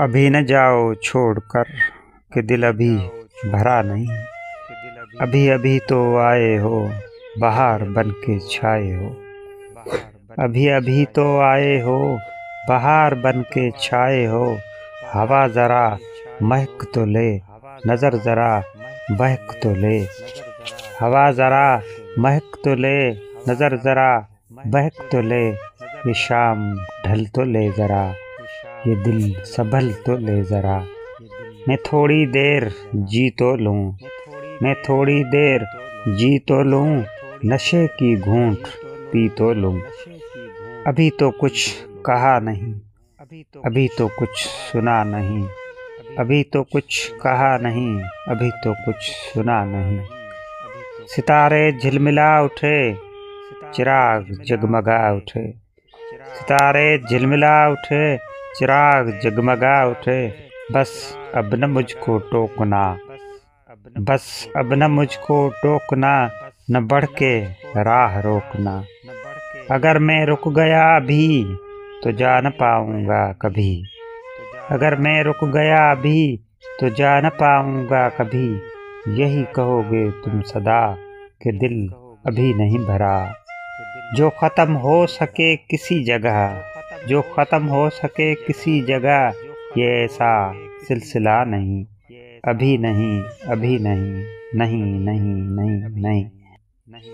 ابھی نہ جاؤ چھوڑ کر کہ دل ابھی بھرا نہیں، ابھی ابھی تو آئے ہو بہار بن کے چھائے ہو، ابھی ابھی تو آئے ہو بہار بن کے چھائے ہو، ہوا ذرا مہک تو لے نظر ذرا بہک تو لے، ہوا ذرا مہک تو لے نظر ذرا بہک تو لے، یہ شام ڈھل تو لے ذرا یہ دل سنبھل تو لے ذرا، میں تھوڑی دیر جی تو لوں، میں تھوڑی دیر جی تو لوں، نشے کی گھونٹ پی تو لوں، ابھی تو کچھ کہا نہیں، ابھی تو کچھ سنا نہیں، ابھی تو کچھ کہا نہیں، ابھی تو کچھ سنا نہیں، ستارے جھلملا اٹھے چراغ جگمگا اٹھے، ستارے جھلملا اٹھے چراغ جگمگا اٹھے، بس اب نہ مجھ کو ٹوکنا، بس اب نہ مجھ کو ٹوکنا، نہ بڑھ کے راہ روکنا، اگر میں رک گیا ابھی تو جا نہ پاؤں گا کبھی، اگر میں رک گیا ابھی تو جا نہ پاؤں گا کبھی، یہی کہو گے تم سدا کہ دل ابھی نہیں بھرا، جو ختم ہو سکے کسی جگہ، جو ختم ہو سکے کسی جگہ، یہ ایسا سلسلہ نہیں، ابھی نہیں ابھی نہیں نہیں نہیں نہیں نہیں،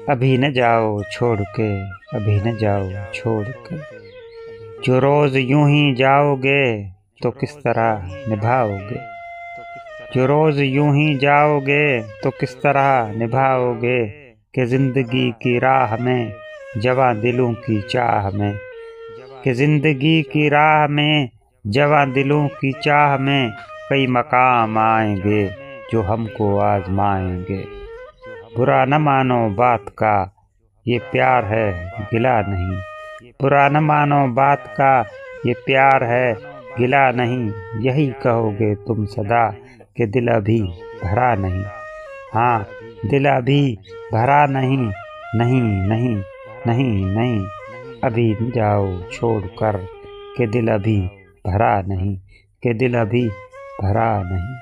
ابھی نہ جاؤ چھوڑ کے ابھی نہ جاؤ چھوڑ کے، جو روز یوں ہی جاؤ گے تو کس طرح نبھاؤ گے، جو روز یوں ہی جاؤ گے تو کس طرح نبھاؤ گے، کہ زندگی کی راہ میں جواں دلوں کی چاہ میں، کہ زندگی کی راہ میں جواں دلوں کی چاہ میں، کئی مقام آئیں گے جو ہم کو آزمائیں گے، برا نہ مانو بات کا یہ پیار ہے گلہ نہیں، برا نہ مانو بات کا یہ پیار ہے گلہ نہیں، یہی کہو گے تم سدا کہ دل ابھی بھرا نہیں، ہاں دل ابھی بھرا نہیں، نہیں نہیں نہیں نہیں، ابھی نہ جاؤ چھوڑ کر کہ دل ابھی بھرا نہیں، کہ دل ابھی بھرا نہیں۔